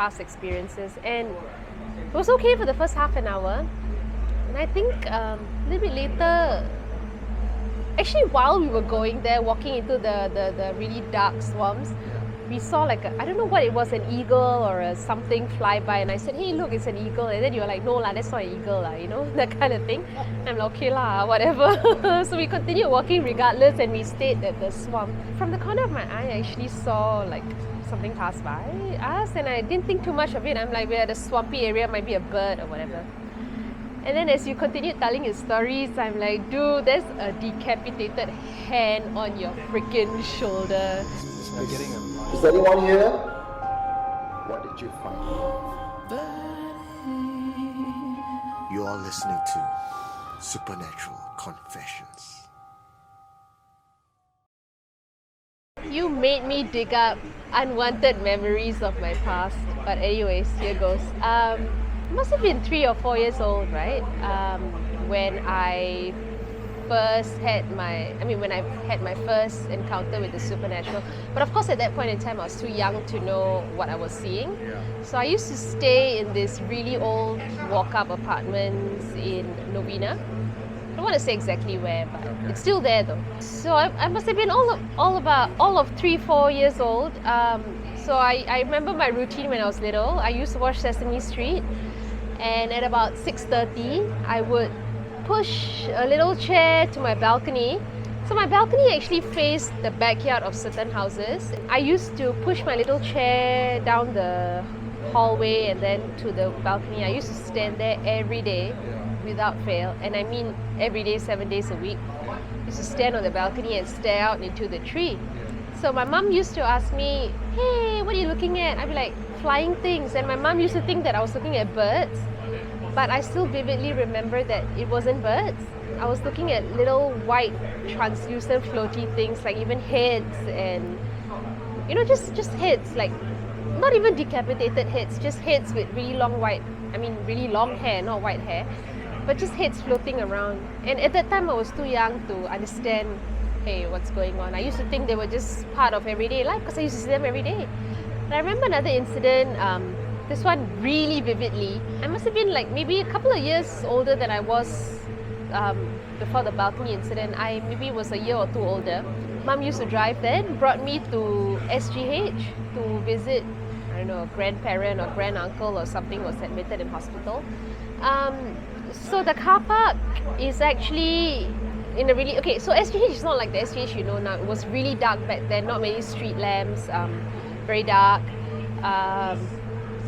past experiences. And it was okay for the first half an hour. And I think a little bit later, actually while we were going there, walking into the really dark swamps, we saw like I don't know what it was, an eagle or something fly by, and I said, hey look, it's an eagle, and then you were like, no lah, that's not an eagle lah, you know, that kind of thing. And I'm like, okay lah, whatever. So we continued walking regardless, and we stayed at the swamp. From the corner of my eye, I actually saw like something pass by us, and I didn't think too much of it. I'm like, we're at a swampy area, might be a bird or whatever. And then as you continued telling your stories, I'm like, dude, there's a decapitated hand on your freaking shoulder. Is there anyone here? What did you find? You are listening to Supernatural Confessions. You made me dig up unwanted memories of my past. But anyways, here goes. Must have been 3 or 4 years old, right? When I had my first encounter with the supernatural. But of course, at that point in time, I was too young to know what I was seeing. So I used to stay in this really old walk-up apartments in Novena. I don't want to say exactly where, but it's still there though. So I must have been all of 3-4 years old. So I remember my routine when I was little. I used to watch Sesame Street, and at about 6:30, I would push a little chair to my balcony. So my balcony actually faced the backyard of certain houses. I used to push my little chair down the hallway and then to the balcony. I used to stand there every day without fail, and I mean every day, 7 days a week. I used to stand on the balcony and stare out into the tree. So my mom used to ask me, hey, what are you looking at? I'd be like, flying things. And my mom used to think that I was looking at birds. But I still vividly remember that it wasn't birds. I was looking at little white, translucent, floaty things, like even heads and, you know, just heads, like not even decapitated heads, just heads with really long hair, not white hair, but just heads floating around. And at that time, I was too young to understand, hey, what's going on. I used to think they were just part of everyday life because I used to see them every day. And I remember another incident, this one really vividly. I must have been like maybe a couple of years older than I was before the balcony incident. I maybe was a year or 2 older. Mom used to drive then, brought me to SGH to visit, I don't know, a grandparent or granduncle or something was admitted in hospital. So the car park is actually in a really, okay, so SGH is not like the SGH you know now. It was really dark back then, not many street lamps, very dark.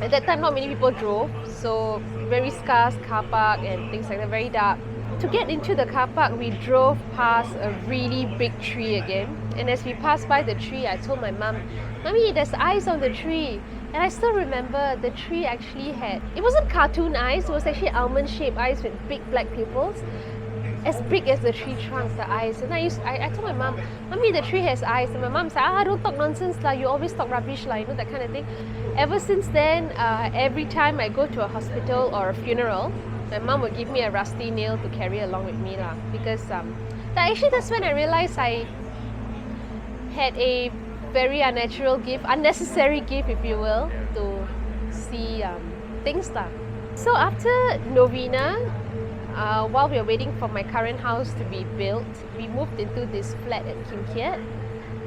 At that time, not many people drove, so very scarce car park and things like that, very dark. To get into the car park, we drove past a really big tree again. And as we passed by the tree, I told my mom, Mommy, there's eyes on the tree. And I still remember the tree actually had, it wasn't cartoon eyes, it was actually almond-shaped eyes with big black pupils. As big as the tree trunk, the eyes. And I told my mom, Mommy, the tree has eyes. And my mom said, don't talk nonsense lah, you always talk rubbish lah, you know, that kind of thing. Ever since then, every time I go to a hospital or a funeral, my mom would give me a rusty nail to carry along with me lah. Because that's when I realized I had a very unnecessary gift, if you will, to see things lah. So after Novena, while we were waiting for my current house to be built, we moved into this flat at Kim Kiat,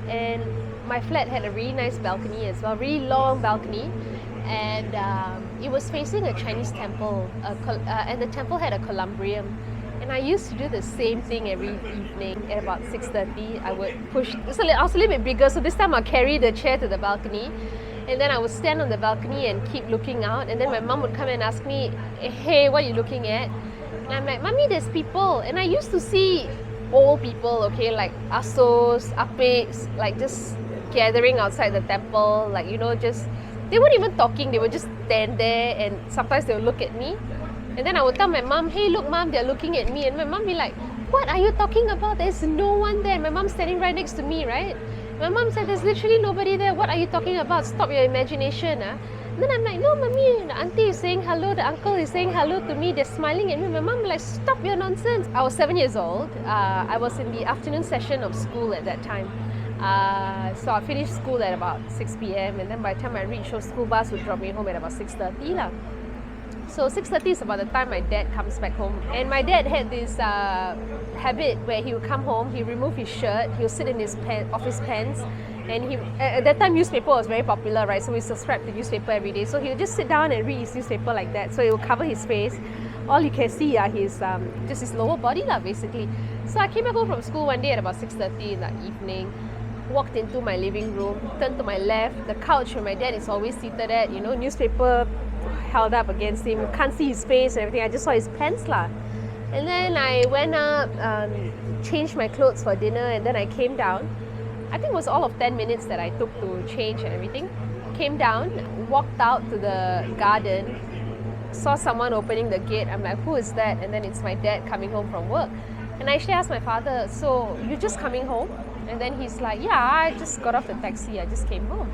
and my flat had a really nice balcony as well, really long balcony, and it was facing a Chinese temple, and the temple had a columbarium. And I used to do the same thing every evening at about 6:30. I would push, I was a little bit bigger, so this time I'll carry the chair to the balcony, and then I would stand on the balcony and keep looking out, and then my mom would come and ask me, hey, what are you looking at? And I'm like, Mommy, there's people. And I used to see old people, okay, like asos, apiks, like just gathering outside the temple, like, you know, just, they weren't even talking, they would just stand there, and sometimes they would look at me. And then I would tell my mom, hey, look, Mom, they're looking at me. And my mom would be like, what are you talking about? There's no one there. My mom's standing right next to me, right? My mom said, there's literally nobody there. What are you talking about? Stop your imagination. And then I'm like, no, Mommy, the auntie is saying hello, the uncle is saying hello to me, they're smiling at me. My mom was like, stop your nonsense. I was 7 years old. I was in the afternoon session of school at that time. So I finished school at about 6 p.m. and then by the time I reached home, school bus would drop me home at about 6:30 lah. So 6:30 is about the time my dad comes back home. And my dad had this habit where he would come home, he would remove his shirt, he would sit in his office pants, and at that time newspaper was very popular, right? So we subscribed to newspaper every day. So he would just sit down and read his newspaper like that. So it would cover his face. All you can see are just his lower body lah, basically. So I came back home from school one day at about 6:30 in the evening, walked into my living room, turned to my left, the couch where my dad is always seated at, newspaper held up against him, can't see his face and everything, I just saw his pants lah. And then I went up, changed my clothes for dinner, and then I came down. I think it was all of 10 minutes that I took to change and everything. Came down, walked out to the garden, saw someone opening the gate. I'm like, who is that? And then it's my dad coming home from work. And I actually asked my father, so you're just coming home? And then he's like, yeah, I just got off the taxi, I just came home.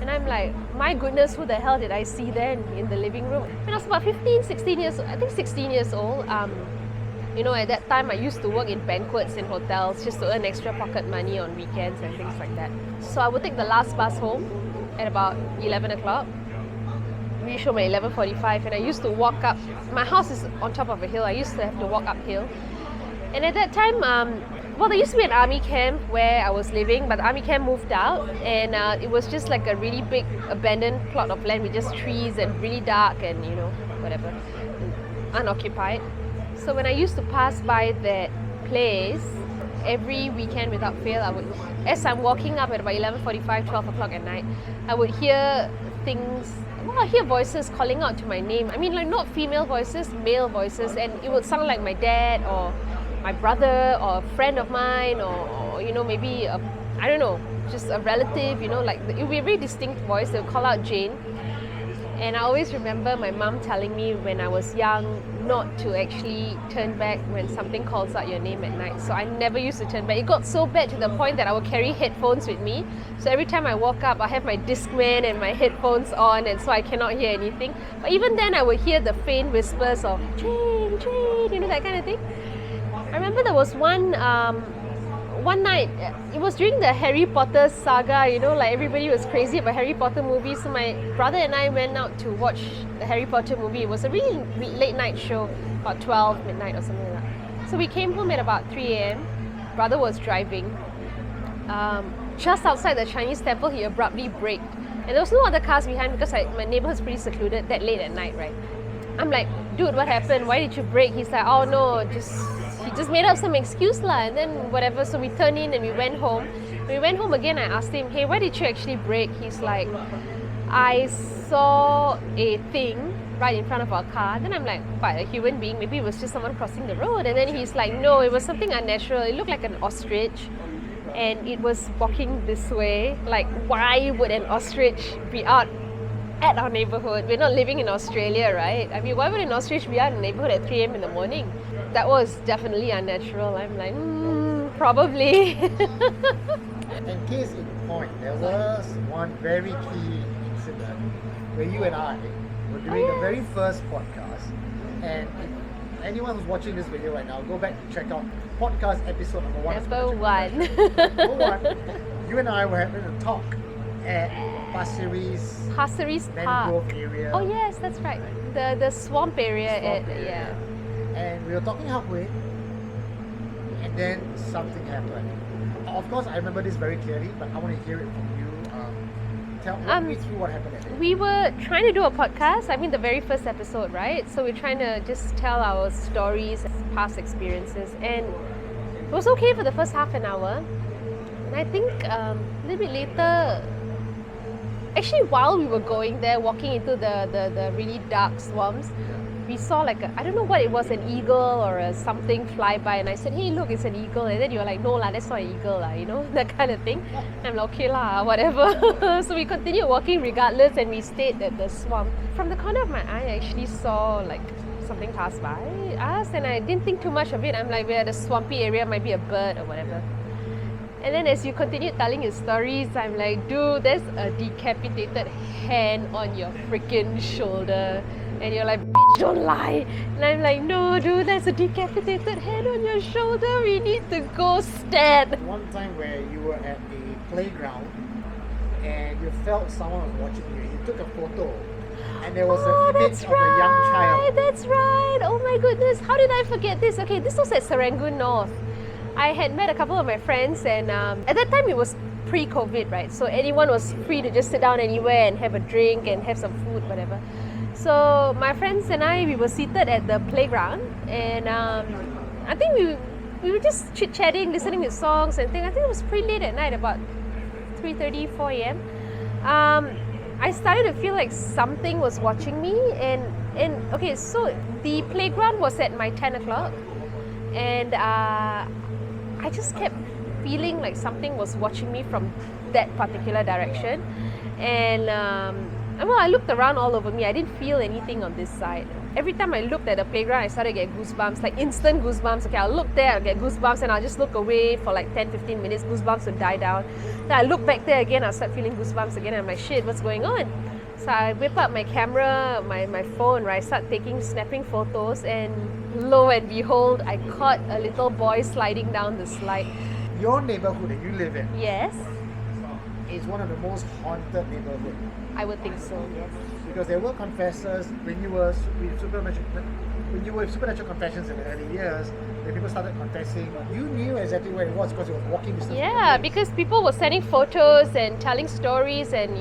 And I'm like, my goodness, who the hell did I see then in the living room? When I was about 16 years old, at that time I used to work in banquets in hotels just to earn extra pocket money on weekends and things like that. So I would take the last bus home at about 11 o'clock, reach home at 11:45, and I used to walk up. My house is on top of a hill, I used to have to walk uphill. And at that time, there used to be an army camp where I was living, but the army camp moved out, and it was just like a really big abandoned plot of land with just trees and really dark and whatever, unoccupied. So when I used to pass by that place every weekend without fail, as I'm walking up at about 11:45, 12 o'clock at night, I would hear things. I hear voices calling out to my name. I mean, like not female voices, male voices, and it would sound like my dad or my brother or a friend of mine or maybe I don't know, just a relative, like it would be a very distinct voice. They would call out Jane. And I always remember my mom telling me when I was young not to actually turn back when something calls out your name at night. So I never used to turn back. It got so bad to the point that I would carry headphones with me. So every time I walk up, I have my Discman and my headphones on, and so I cannot hear anything. But even then, I would hear the faint whispers of Jane, Jane, that kind of thing. I remember there was one night, it was during the Harry Potter saga, like everybody was crazy about Harry Potter movies. So my brother and I went out to watch the Harry Potter movie. It was a really late night show, about 12 midnight or something like that. So we came home at about 3 a.m. Brother was driving. Just outside the Chinese temple, he abruptly braked. And there was no other cars behind because my neighborhood's pretty secluded that late at night, right? I'm like, dude, what happened? Why did you brake? He's like, oh no, he just made up some excuse lah, and then whatever. So we turned in and we went home. When we went home again, I asked him, hey, why did you actually brake? He's like, I saw a thing right in front of our car. Then I'm like, but a human being? Maybe it was just someone crossing the road. And then he's like, no, it was something unnatural. It looked like an ostrich, and it was walking this way. Like, why would an ostrich be out at our neighborhood? We're not living in Australia, right? I mean, why would an ostrich be out in the neighborhood at 3 a.m. in the morning? That was definitely unnatural. I'm like, probably. And case in point, there was one very key incident where you and I were doing the very first podcast. And if anyone who's watching this video right now, go back to check out podcast episode number 1. Number one. Number 1, you and I were having a talk at Pasir Ris Park area. Oh yes, that's right. The swamp area. Yeah. And we were talking halfway, and then something happened. Of course, I remember this very clearly, but I want to hear it from you. Walk me through what happened that day. We were trying to do a podcast. I mean, the very first episode, right? So we're trying to just tell our stories, past experiences, and it was okay for the first half an hour. And I think a little bit later, actually, while we were going there, walking into the really dark swamps, we saw like I don't know what it was, an eagle or something fly by, and I said, hey look, it's an eagle, and then you were like, no lah, that's not an eagle lah, that kind of thing. And I'm like, okay lah, whatever. So we continued walking regardless, and we stayed at the swamp. From the corner of my eye, I actually saw like something pass by us, and I didn't think too much of it. I'm like, we're at a swampy area, might be a bird or whatever. And then as you continued telling his stories, I'm like, dude, there's a decapitated hand on your freaking shoulder. And you're like, bitch, don't lie. And I'm like, no, dude, there's a decapitated hand on your shoulder. We need to go stat. One time where you were at a playground and you felt someone was watching you. You took a photo and there was an image of a young child. That's right. Oh my goodness. How did I forget this? Okay, this was at Serangoon North. I had met a couple of my friends and at that time it was pre-COVID, right? So anyone was free to just sit down anywhere and have a drink and have some food, whatever. So my friends and I, we were seated at the playground and I think we were just chit-chatting, listening to songs and things. I think it was pretty late at night, about 3:30, 4 a.m. I started to feel like something was watching me and okay, so the playground was at my 10 o'clock and I just kept feeling like something was watching me from that particular direction and well, I looked around all over me. I didn't feel anything on this side. Every time I looked at the playground, I started to get goosebumps, like instant goosebumps. Okay, I'll look there, I'll get goosebumps, and I'll just look away for like 10-15 minutes, goosebumps would die down. Then I look back there again, I'll start feeling goosebumps again, and I'm like, shit, what's going on? So I whip up my camera, my phone, right, start snapping photos, and lo and behold, I caught a little boy sliding down the slide. Your neighborhood that you live in Yes, is one of the most haunted neighborhoods. I would think so, yes. Because there were confessors when you were with Supernatural Confessions in the early years, when people started confessing, you knew exactly where it was because you were walking distance. Yeah, because people were sending photos and telling stories and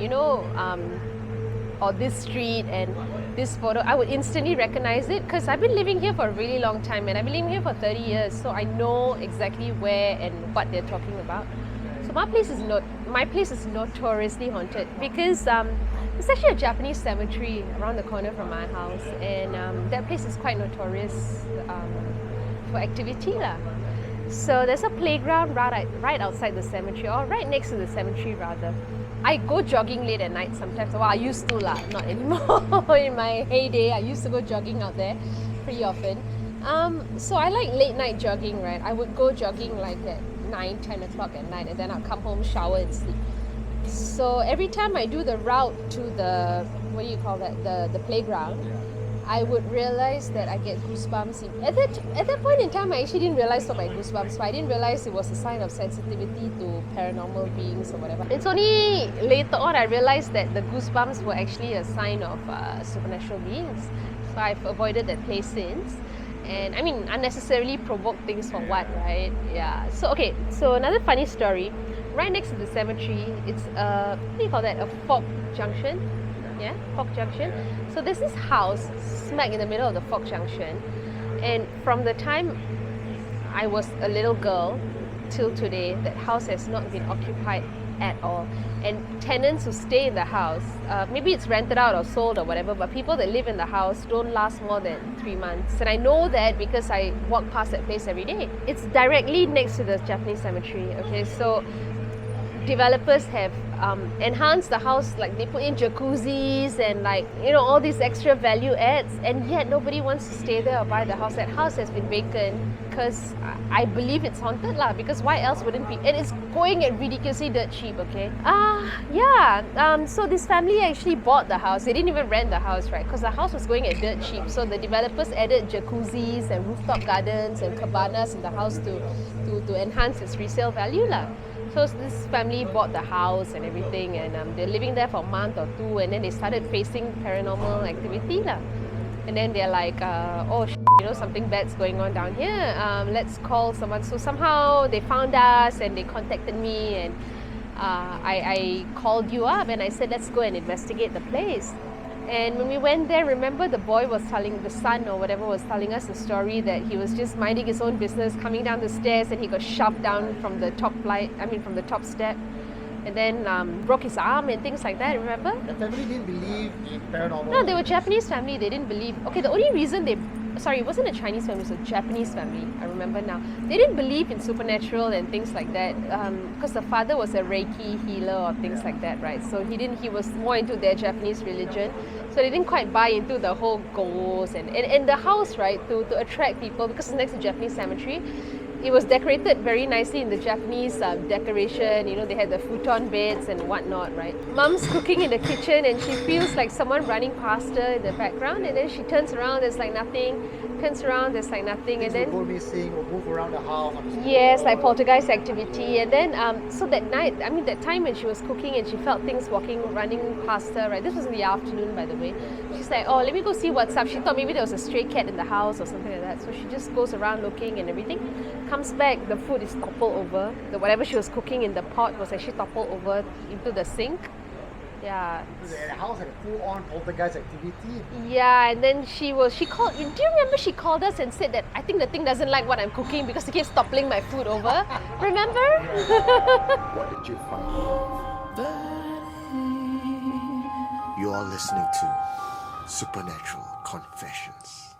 or this street and this photo, I would instantly recognize it because I've been living here for a really long time and I've been living here for 30 years, so I know exactly where and what they're talking about. So my place is notoriously haunted because it's actually a Japanese cemetery around the corner from my house, and that place is quite notorious for activity lah. So there's a playground right outside the cemetery, or right next to the cemetery rather. I go jogging late at night sometimes. Well, I used to lah, not anymore. In my heyday, I used to go jogging out there pretty often. So I like late night jogging, right? I would go jogging like at 9, 10 o'clock at night and then I'll come home, shower and sleep. So every time I do the route to the, the playground, I would realize that I get goosebumps. At that point in time, I actually didn't realize what my goosebumps were. I didn't realize it was a sign of sensitivity to paranormal beings or whatever. It's only later on I realized that the goosebumps were actually a sign of supernatural beings. So I've avoided that place since. And I mean, unnecessarily provoke things for what, right? Yeah. So another funny story. Right next to the cemetery, it's a fog junction. Yeah, fog junction. So there's this house smack in the middle of the fog junction. And from the time I was a little girl till today, that house has not been occupied at all. And tenants who stay in the house, maybe it's rented out or sold or whatever, but people that live in the house don't last more than 3 months. And I know that because I walk past that place every day. It's directly next to the Japanese cemetery. Okay, so developers have enhanced the house, like they put in jacuzzis and all these extra value adds, and yet nobody wants to stay there or buy the house. That house has been vacant because I believe it's haunted lah, because why else wouldn't be? And it's going at ridiculously dirt cheap, okay? So this family actually bought the house. They didn't even rent the house, right? Because the house was going at dirt cheap. So the developers added jacuzzis and rooftop gardens and cabanas in the house to enhance its resale value lah. So this family bought the house and everything, and they're living there for a month or two, and then they started facing paranormal activity lah. And then they're like, something bad's going on down here. Let's call someone. So somehow they found us and they contacted me, and I called you up and I said, let's go and investigate the place. And when we went there, remember the son or whatever was telling us the story that he was just minding his own business, coming down the stairs, and he got shoved down from the top step, and then broke his arm and things like that, remember? The family didn't believe in paranormal. No, they were Japanese family, they didn't believe. Okay, the only reason it wasn't a Chinese family, it was a Japanese family, I remember now. They didn't believe in supernatural and things like that because the father was a Reiki healer or things like that, right? So he was more into their Japanese religion. So they didn't quite buy into the whole ghosts and the house, right, to attract people, because it's next to Japanese cemetery. it was decorated very nicely in the Japanese decoration. You know, they had the futon beds and whatnot, right? Mum's cooking in the kitchen and she feels like someone running past her in the background, and then she turns around, there's like nothing. Turns around, there's like nothing, and then go missing or move around the house. yes, like poltergeist activity. And then so that night, I mean that time when she was cooking and she felt things running past her, right? This was in the afternoon, by the way. She's like, oh, let me go see what's up. She thought maybe there was a stray cat in the house or something like that. So she just goes around looking and everything. Comes back, the food is toppled over. Whatever she was cooking in the pot was actually toppled over into the sink. Yeah. The house had a full-on poltergeist activity. Yeah, and then she called. Do you remember she called us and said that I think the thing doesn't like what I'm cooking because it keeps toppling my food over? Remember? What did you find? You are listening to Supernatural Confessions.